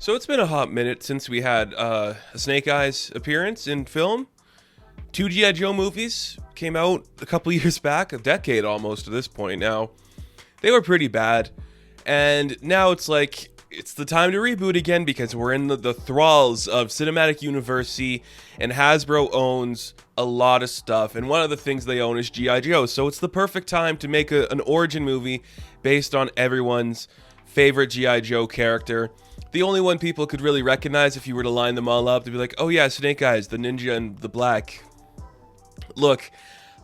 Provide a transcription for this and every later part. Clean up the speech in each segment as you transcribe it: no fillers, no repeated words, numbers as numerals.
So it's been a hot minute since we had a Snake Eyes appearance in film. Two G.I. Joe movies came out a couple years back, a decade almost at this point now. They were pretty bad. And now it's like, it's the time to reboot again because we're in the thralls of Cinematic University and Hasbro owns a lot of stuff. And one of the things they own is G.I. Joe. So it's the perfect time to make an origin movie based on everyone's favorite G.I. Joe character. The only one people could really recognize if you were to line them all up, to be like, oh yeah, Snake Eyes, the ninja and the black. Look,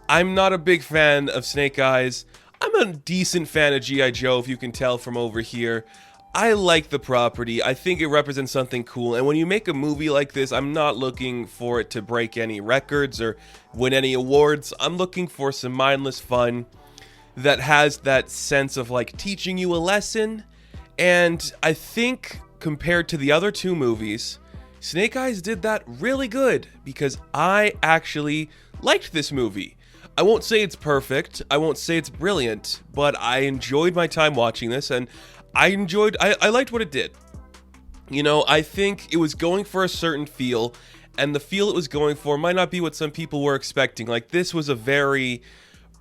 I'm not a big fan of Snake Eyes. I'm a decent fan of G.I. Joe, if you can tell from over here. I like the property. I think it represents something cool. And when you make a movie like this, I'm not looking for it to break any records or win any awards. I'm looking for some mindless fun that has that sense of like teaching you a lesson. And I think compared to the other two movies, Snake Eyes did that really good because I actually liked this movie. I won't say it's perfect, I won't say it's brilliant, but I enjoyed my time watching this and I liked what it did. You know, I think it was going for a certain feel, and the feel it was going for might not be what some people were expecting. Like, this was a very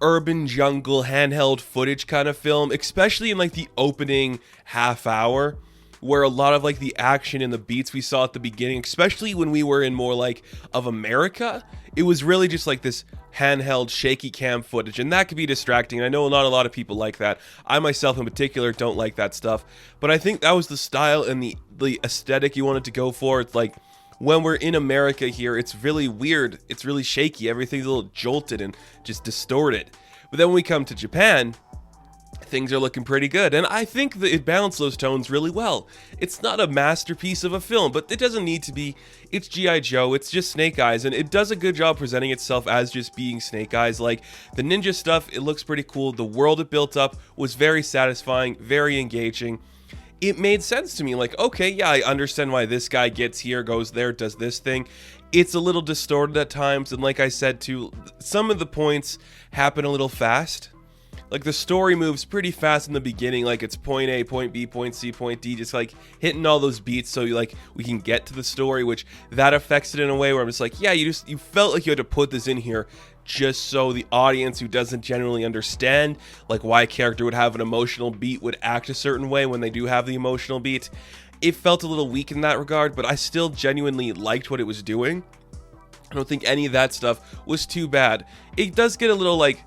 urban jungle handheld footage kind of film, especially in like the opening half hour, where a lot of like the action and the beats we saw at the beginning, especially when we were in more like of America, it was really just like this handheld shaky cam footage, and that could be distracting. I know not a lot of people like that. I myself in particular don't like that stuff, but I think that was the style and the aesthetic you wanted to go for. It's like, when we're in America here, it's really weird, it's really shaky, everything's a little jolted and just distorted. But then when we come to Japan, things are looking pretty good, and I think that it balanced those tones really well. It's not a masterpiece of a film, but it doesn't need to be. It's G.I. Joe, it's just Snake Eyes, and it does a good job presenting itself as just being Snake Eyes. Like, the ninja stuff, it looks pretty cool. The world it built up was very satisfying, very engaging. It made sense to me, like, okay, yeah, I understand why this guy gets here, goes there, does this thing. It's a little distorted at times, and like I said too, some of the points happen a little fast. Like, the story moves pretty fast in the beginning, like it's point A, point B, point C, point D, just like hitting all those beats so we can get to the story, which that affects it in a way where I'm just like, yeah, you felt like you had to put this in here just so the audience who doesn't generally understand like why a character would have an emotional beat would act a certain way when they do have the emotional beat. It felt a little weak in that regard, but I still genuinely liked what it was doing. I don't think any of that stuff was too bad. It does get a little like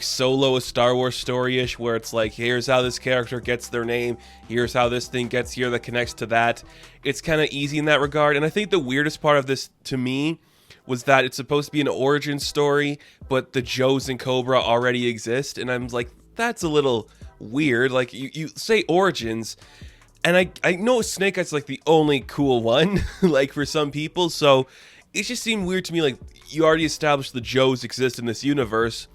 Solo, a Star Wars story-ish, where it's like, here's how this character gets their name, here's how this thing gets here that connects to that. It's kind of easy in that regard, and I think the weirdest part of this to me was that it's supposed to be an origin story, but the Joes and Cobra already exist, and I'm like, that's a little weird. Like, you say origins, and I know Snake Eyes like the only cool one, like for some people, so it just seemed weird to me, like, you already established the Joes exist in this universe,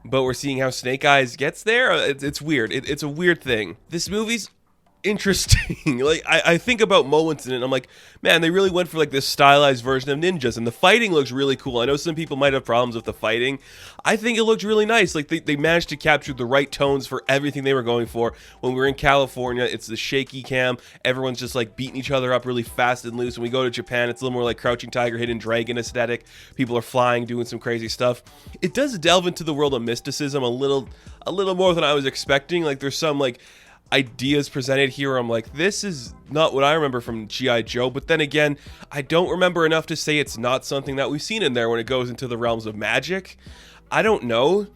but we're seeing how Snake Eyes gets there. It's weird. It's a weird thing. This movie's interesting. Like, I think about moments in it and I'm like, man, they really went for like this stylized version of ninjas, and the fighting looks really cool. I know some people might have problems with the fighting. I think it looked really nice. Like, they managed to capture the right tones for everything they were going for. When we were in California, it's the shaky cam, everyone's just like beating each other up really fast and loose. When we go to Japan, it's a little more like Crouching Tiger, Hidden Dragon aesthetic. People are flying, doing some crazy stuff. It does delve into the world of mysticism a little more than I was expecting. Like, there's some like ideas presented here, I'm like, this is not what I remember from G.I. Joe, but then again, I don't remember enough to say it's not something that we've seen in there when it goes into the realms of magic. I don't know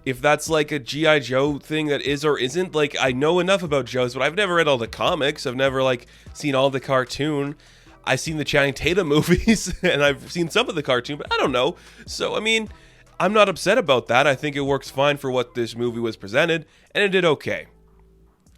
if that's like a G.I. Joe thing that is or isn't. Like, I know enough about Joes, but I've never read all the comics, I've never like seen all the cartoon. I've seen the Channing Tatum movies and I've seen some of the cartoon, but I don't know. So I mean, I'm not upset about that. I think it works fine for what this movie was presented, and it did okay.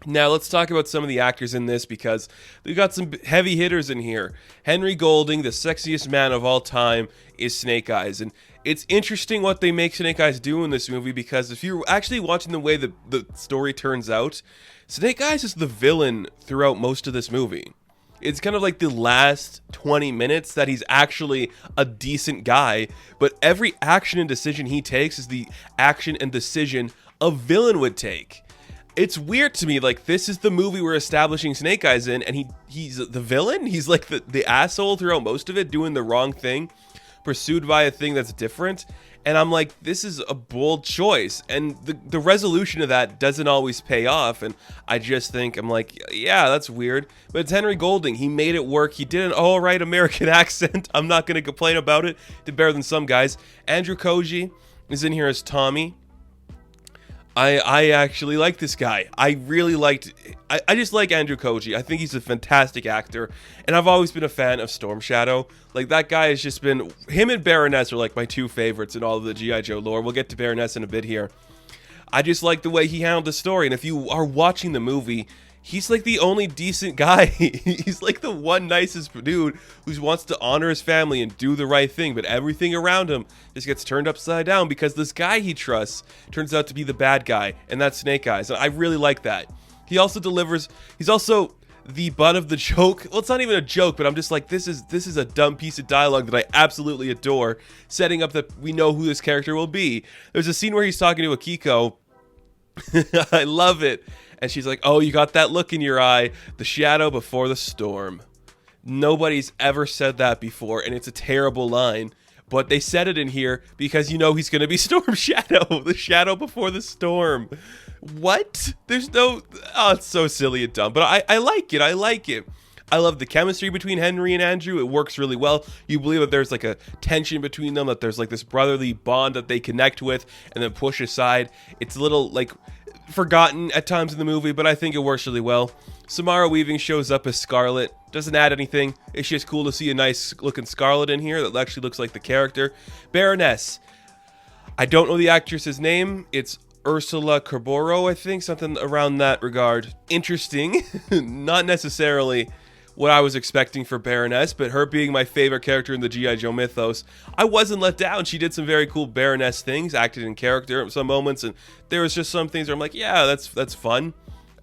Now, let's talk about some of the actors in this, because we've got some heavy hitters in here. Henry Golding, the sexiest man of all time, is Snake Eyes. And it's interesting what they make Snake Eyes do in this movie, because if you're actually watching the way the story turns out, Snake Eyes is the villain throughout most of this movie. It's kind of like the last 20 minutes that he's actually a decent guy, but every action and decision he takes is the action and decision a villain would take. it's weird to me. Like, this is the movie we're establishing Snake Eyes in, and he's the villain. He's like the asshole throughout most of it, doing the wrong thing, pursued by a thing that's different. And I'm like, this is a bold choice, and the resolution of that doesn't always pay off. And I just think, I'm like, yeah, that's weird. But it's Henry Golding. He made it work. He did an all right American accent. I'm not going to complain about it. Did better than some guys. Andrew Koji is in here as Tommy. I actually like this guy. I really liked... I just like Andrew Koji. I think he's a fantastic actor. And I've always been a fan of Storm Shadow. Like, that guy has just been... Him and Baroness are like my two favorites in all of the G.I. Joe lore. We'll get to Baroness in a bit here. I just like the way he handled the story. And if you are watching the movie, he's like the only decent guy. He's like the one nicest dude who wants to honor his family and do the right thing, but everything around him just gets turned upside down because this guy he trusts turns out to be the bad guy, and that's Snake Eyes. And I really like that. He also delivers. He's also the butt of the joke. Well, it's not even a joke, but I'm just like, this is a dumb piece of dialogue that I absolutely adore, setting up that we know who this character will be. There's a scene where he's talking to Akiko. I love it. And she's like, oh, you got that look in your eye. The shadow before the storm. Nobody's ever said that before, and it's a terrible line. But they said it in here because you know he's going to be Storm Shadow. The shadow before the storm. What? There's no... Oh, it's so silly and dumb. But I like it. I like it. I love the chemistry between Henry and Andrew. It works really well. You believe that there's like a tension between them, that there's like this brotherly bond that they connect with and then push aside. It's a little like... forgotten at times in the movie, but I think it works really well. Samara Weaving shows up as Scarlet. Doesn't add anything. It's just cool to see a nice looking Scarlet in here that actually looks like the character. Baroness. I don't know the actress's name. It's Ursula Corboro, I think. Something around that regard. Interesting. Not necessarily what I was expecting for Baroness, but her being my favorite character in the G.I. Joe mythos, I wasn't let down. She did some very cool Baroness things, acted in character at some moments, and there was just some things where I'm like, yeah, that's fun.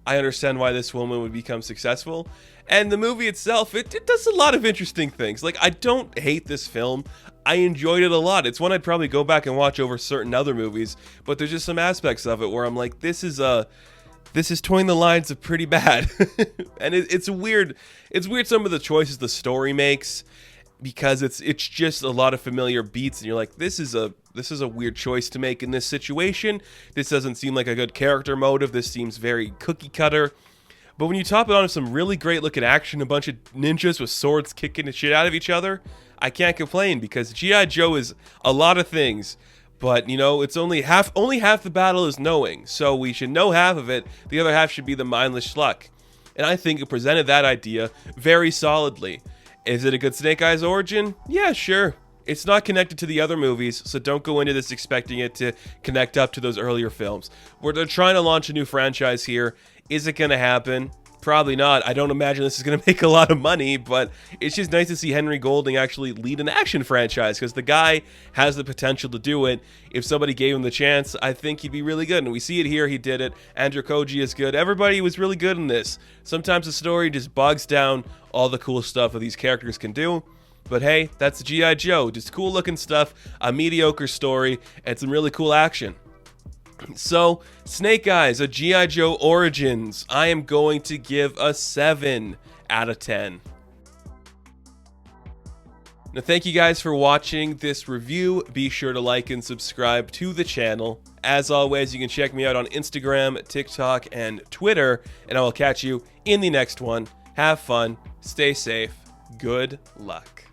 I understand why this woman would become successful. And the movie itself, it does a lot of interesting things. Like, I don't hate this film. I enjoyed it a lot. It's one I'd probably go back and watch over certain other movies, but there's just some aspects of it where I'm like, this is towing the lines of pretty bad. And it's weird some of the choices the story makes, because it's just a lot of familiar beats, and you're like, this is a weird choice to make in this situation. This doesn't seem like a good character motive. This seems very cookie cutter. But when you top it on with some really great looking action, a bunch of ninjas with swords kicking the shit out of each other, I can't complain, because G.I. Joe is a lot of things. But, you know, it's only half the battle is knowing, so we should know half of it. The other half should be the mindless schluck. And I think it presented that idea very solidly. Is it a good Snake Eyes origin? Yeah, sure. It's not connected to the other movies, so don't go into this expecting it to connect up to those earlier films. They're trying to launch a new franchise here. Is it going to happen? Probably not. I don't imagine this is going to make a lot of money, but it's just nice to see Henry Golding actually lead an action franchise, because the guy has the potential to do it. If somebody gave him the chance, I think he'd be really good, and we see it here. He did it. Andrew Koji is good. Everybody was really good in this. Sometimes the story just bogs down all the cool stuff that these characters can do. But hey, that's G.I. Joe. Just cool looking stuff, a mediocre story, and some really cool action. So, Snake Eyes, a G.I. Joe Origins, I am going to give a 7 out of 10. Now, thank you guys for watching this review. Be sure to like and subscribe to the channel. As always, you can check me out on Instagram, TikTok, and Twitter, and I will catch you in the next one. Have fun, stay safe, good luck.